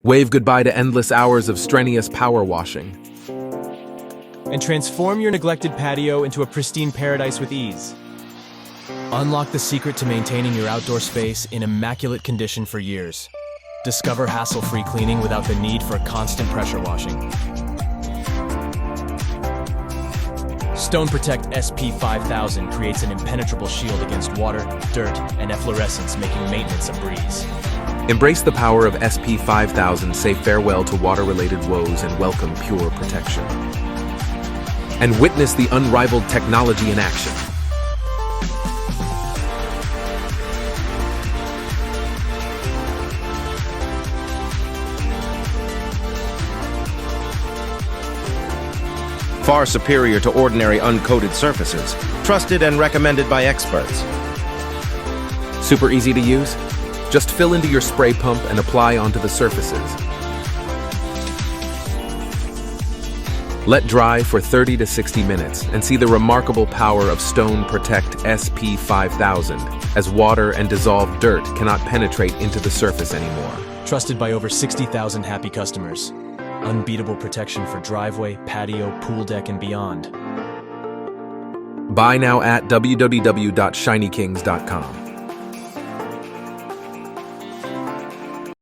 Wave goodbye to endless hours of strenuous power washing. And transform your neglected patio into a pristine paradise with ease. Unlock the secret to maintaining your outdoor space in immaculate condition for years. Discover hassle-free cleaning without the need for constant pressure washing. StoneprotecT SP5000 creates an impenetrable shield against water, dirt, and efflorescence, making maintenance a breeze. Embrace the power of SP5000, say farewell to water-related woes and welcome pure protection. And witness the unrivaled technology in action. Far superior to ordinary uncoated surfaces, trusted and recommended by experts. Super easy to use? Just fill into your spray pump and apply onto the surfaces. Let dry for 30 to 60 minutes and see the remarkable power of StoneprotecT SP5000 as water and dissolved dirt cannot penetrate into the surface anymore. Trusted by over 60,000 happy customers. Unbeatable protection for driveway, patio, pool deck, and beyond. Buy now at www.shinykings.com.